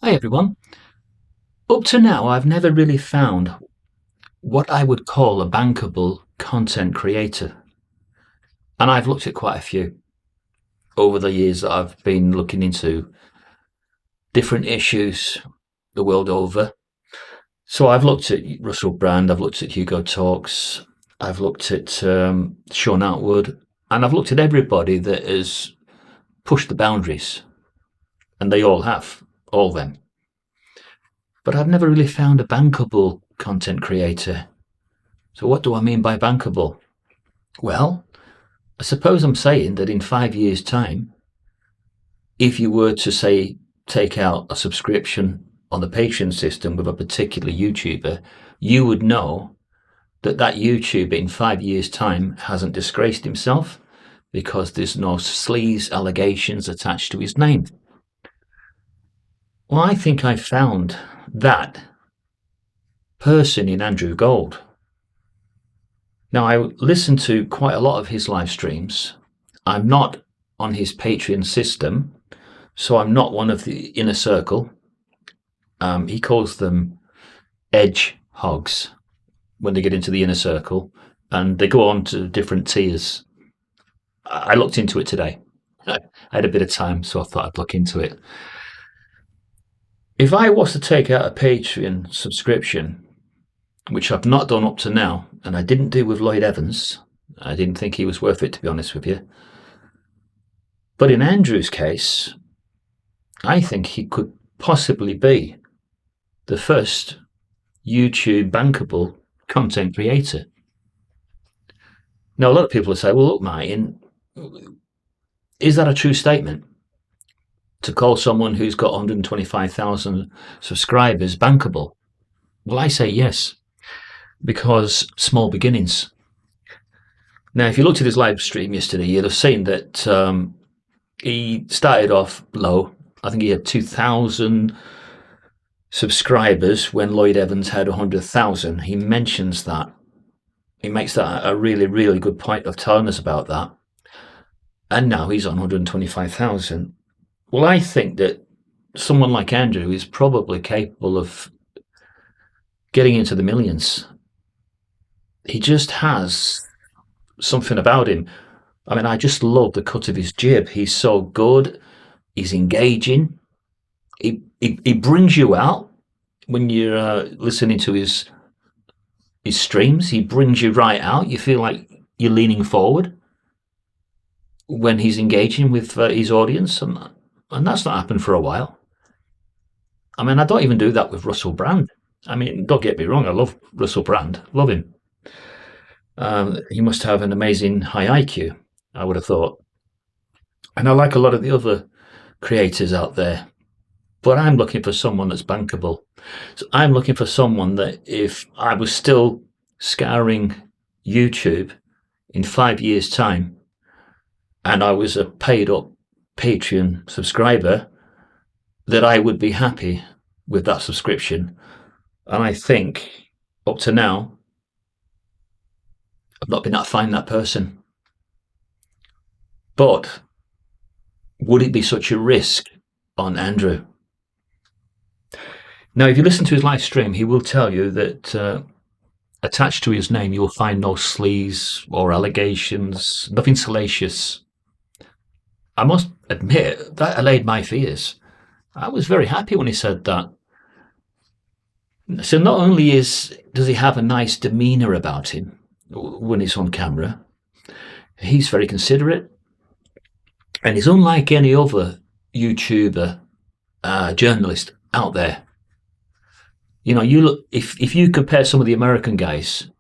Hi everyone. Up to now, I've never really found what I would call a bankable content creator. And I've looked at quite a few over the years that I've been looking into different issues the world over. So I've looked at Russell Brand, I've looked at Hugo Talks, I've looked at Sean Atwood, and I've looked at everybody that has pushed the boundaries. And they all have, all of them. But I've never really found a bankable content creator. So what do I mean by bankable? Well, I suppose I'm saying that in 5 years' time, if you were to say take out a subscription on the Patreon system with a particular YouTuber, you would know that that YouTuber in 5 years' time hasn't disgraced himself because there's no sleaze allegations attached to his name. Well, I think I found that person in Andrew Gold. Now, I listen to quite a lot of his live streams. I'm not on his Patreon system, so I'm not one of the inner circle. He calls them edge hogs when they get into the inner circle, and they go on to different tiers. I looked into it today. I had a bit of time, so I thought I'd look into it. If I was to take out a Patreon subscription, which I've not done up to now, and I didn't do with Lloyd Evans. I didn't think he was worth it, to be honest with you. But in Andrew's case, I think he could possibly be the first YouTube bankable content creator. Now, a lot of people will say, well, look, Martin, is that a true statement? To call someone who's got 125,000 subscribers bankable? Well, I say yes. Because small beginnings. Now, if you looked at his live stream yesterday, you'd have seen that he started off low. I think he had 2,000 subscribers when Lloyd Evans had 100,000. He mentions that. He makes that a really, really good point of telling us about that. And now he's on 125,000. Well, I think that someone like Andrew is probably capable of getting into the millions. He just has something about him. I mean, I just love the cut of his jib. He's so good. He's engaging. He brings you out when you're listening to his streams. He brings you right out. You feel like you're leaning forward when he's engaging with his audience. And that's not happened for a while. I mean, I don't even do that with Russell Brand. I mean, don't get me wrong. I love Russell Brand. Love him. He must have an amazing high IQ, I would have thought. And I like a lot of the other creators out there. But I'm looking for someone that's bankable. So I'm looking for someone that if I was still scouring YouTube in 5 years' time and I was a paid up Patreon subscriber, that I would be happy with that subscription. And I think up to now, I've not been able to find that person. But would it be such a risk on Andrew? Now, if you listen to his live stream, he will tell you that attached to his name, you will find no sleaze or allegations, nothing salacious. I must admit, that allayed my fears. I was very happy when he said that. So not only does he have a nice demeanour about him when he's on camera, he's very considerate, and he's unlike any other YouTuber journalist out there. You know, you look if you compare some of the American guys,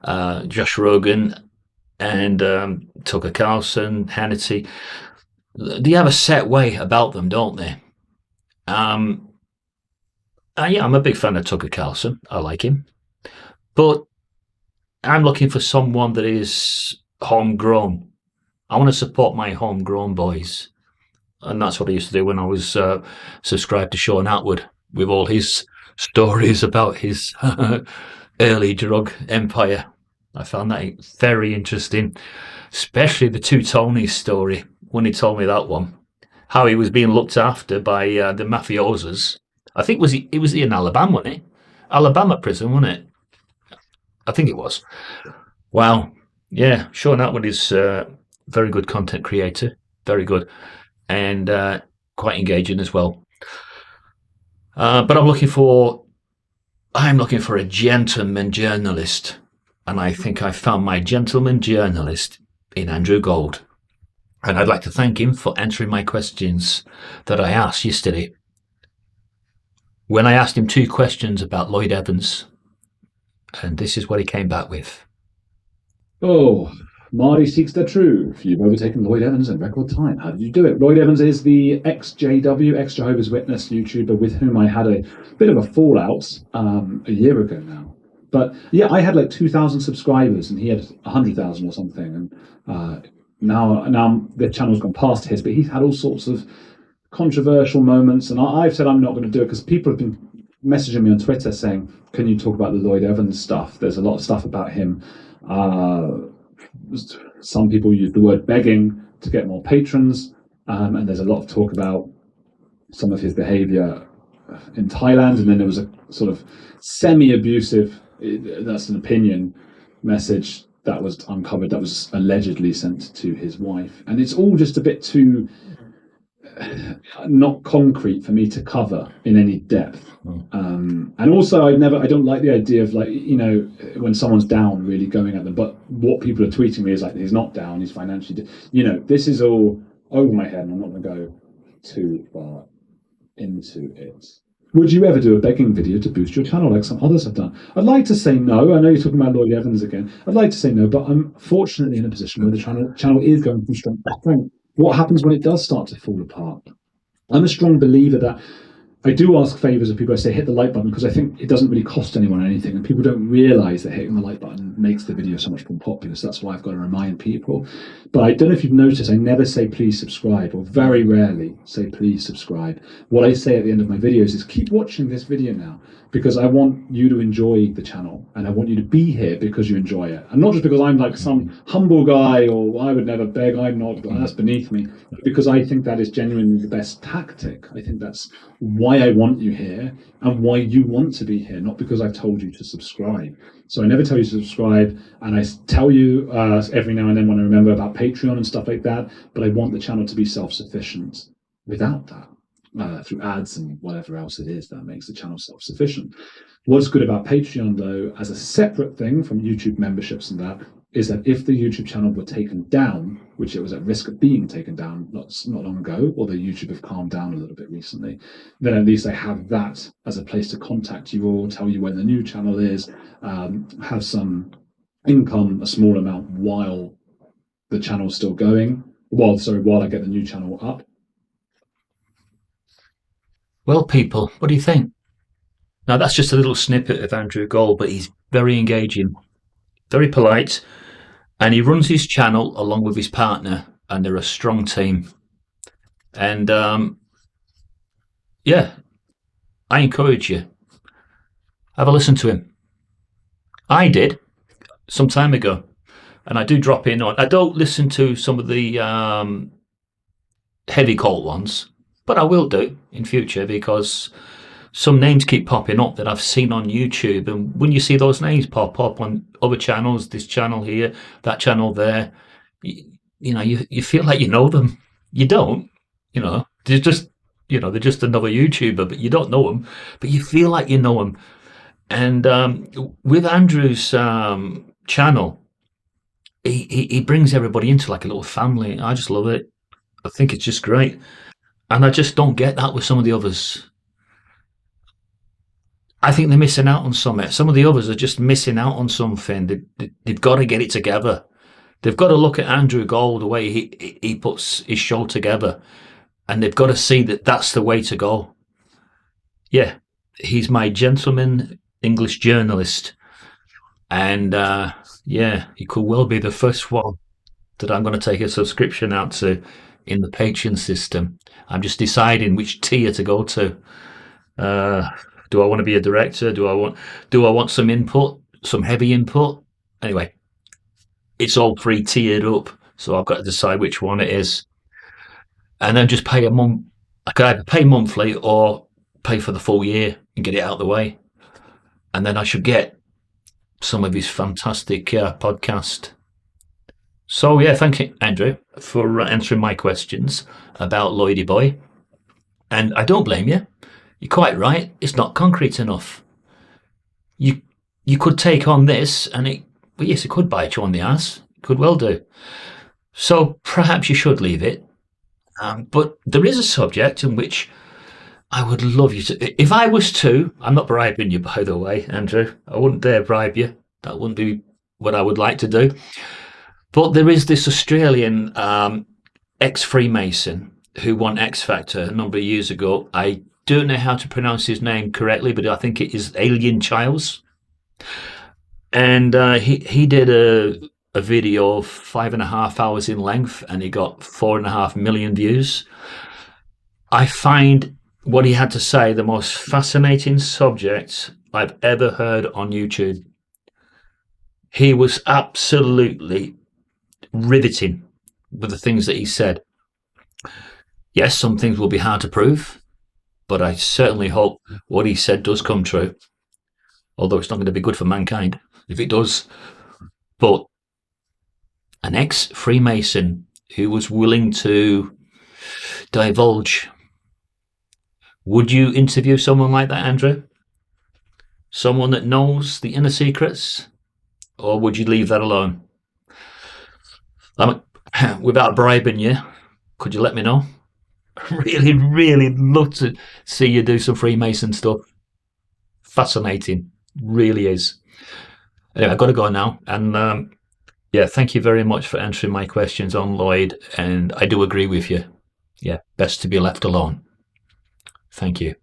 Josh Rogan and Tucker Carlson, Hannity, they have a set way about them, don't they? Yeah, I'm a big fan of Tucker Carlson. I like him, but I'm looking for someone that is homegrown. I want to support my homegrown boys. And that's what I used to do when I was subscribed to Sean Atwood with all his stories about his early drug empire. I found that very interesting, especially the two Tonys story when he told me that one. how he was being looked after by the mafiosos. I think it was in Alabama, wasn't it? Alabama prison, wasn't it? I think it was. Wow. Yeah, Sean Atwood is very good content creator, very good, and quite engaging as well. But I'm looking for a gentleman journalist, and I think I found my gentleman journalist in Andrew Gold. And I'd like to thank him for answering my questions that I asked yesterday. When I asked him 2 questions about Lloyd Evans, and this is what he came back with. Oh, Marty seeks the truth. You've overtaken Lloyd Evans in record time. How did you do it? Lloyd Evans is the ex-JW, ex-Jehovah's Witness YouTuber with whom I had a bit of a fallout a year ago now. But yeah, I had like 2,000 subscribers and he had 100,000 or something. And now the channel's gone past his, but he's had all sorts of controversial moments. And I've said I'm not going to do it because people have been messaging me on Twitter saying, can you talk about the Lloyd Evans stuff? There's a lot of stuff about him. Some people use the word begging to get more patrons, and there's a lot of talk about some of his behavior in Thailand. And then there was a sort of semi-abusive, that's an opinion, message that was uncovered that was allegedly sent to his wife. And it's all just a bit too not concrete for me to cover in any depth. And also I don't like the idea of, like, you know, when someone's down really going at them, but what people are tweeting me is like, he's not down, he's financially you know, this is all over my head and I'm not going to go too far into it. Would you ever do a begging video to boost your channel like some others have done? I'd like to say no. I know you're talking about Lloyd Evans again. I'd like to say no, but I'm fortunately in a position where the channel is going from strength to strength. What happens when it does start to fall apart? I'm a strong believer that I do ask favors of people. I say hit the like button because I think it doesn't really cost anyone anything, and people don't realize that hitting the like button makes the video so much more popular. So that's why I've got to remind people. But I don't know if you've noticed, I never say please subscribe, or very rarely say please subscribe. What I say at the end of my videos is keep watching this video now, because I want you to enjoy the channel and I want you to be here because you enjoy it, and not just because I'm like some humble guy or I would never beg, I'm not, that's beneath me, because I think that is genuinely the best tactic. I think that's why I want you here and why you want to be here, not because I've told you to subscribe. So I never tell you to subscribe, and I tell you every now and then when I remember about Patreon and stuff like that, but I want the channel to be self-sufficient without that. Through ads and whatever else it is that makes the channel self-sufficient. What's good about Patreon, though, as a separate thing from YouTube memberships and that, is that if the YouTube channel were taken down, which it was at risk of being taken down not long ago, although YouTube have calmed down a little bit recently, then at least I have that as a place to contact you all, tell you when the new channel is, have some income, a small amount, while the channel's still going, while I get the new channel up. Well, people, what do you think? Now, that's just a little snippet of Andrew Gold, but he's very engaging, very polite, and he runs his channel along with his partner, and they're a strong team. And yeah, I encourage you, have a listen to him. I did some time ago, and I do drop in on. I don't listen to some of the heavy cult ones, but I will do in future, because some names keep popping up that I've seen on YouTube. And when you see those names pop up on other channels, this channel here, that channel there, you know, you feel like you know them. You don't, you know, they're just another YouTuber, but you don't know them, but you feel like you know them. And with Andrew's channel, he brings everybody into like a little family. I just love it. I think it's just great. And I just don't get that with some of the others. I think they're missing out on something. Some of the others are just missing out on something. They've got to get it together. They've got to look at Andrew Gold, the way he puts his show together, and they've got to see that that's the way to go. Yeah, he's my gentleman English journalist. And yeah, he could well be the first one that I'm going to take a subscription out to in the Patreon system. I'm just deciding which tier to go to. Do I want to be a director? Do I want some input, some heavy input? Anyway, it's all 3 tiered up, so I've got to decide which one it is. and then just pay a month. I could either pay monthly or pay for the full year and get it out of the way, and then I should get some of his fantastic podcast. So yeah, thank you, Andrew, for answering my questions about Lloydie Boy. And I don't blame you. You're quite right. It's not concrete enough. You you could take on this, and well, yes, it could bite you on the ass. It could well do. So perhaps you should leave it. But there is a subject in which I would love you to. If I was to, I'm not bribing you, by the way, Andrew. I wouldn't dare bribe you. That wouldn't be what I would like to do. But there is this Australian ex-Freemason who won X Factor a number of years ago. I don't know how to pronounce his name correctly, but I think it is Alien Childs. And he did a video of 5.5 hours in length, and he got 4.5 million views. I find what he had to say the most fascinating subject I've ever heard on YouTube. He was absolutely riveting with the things that he said. Yes, some things will be hard to prove, but I certainly hope what he said does come true. Although it's not going to be good for mankind if it does. But an ex-Freemason who was willing to divulge. Would you interview someone like that, Andrew? Someone that knows the inner secrets? Or would you leave that alone? Without bribing you, could you let me know? Really, really love to see you do some Freemason stuff. Fascinating. Really is. Anyway, I've got to go now. And yeah, thank you very much for answering my questions on Lloyd. And I do agree with you. Yeah, best to be left alone. Thank you.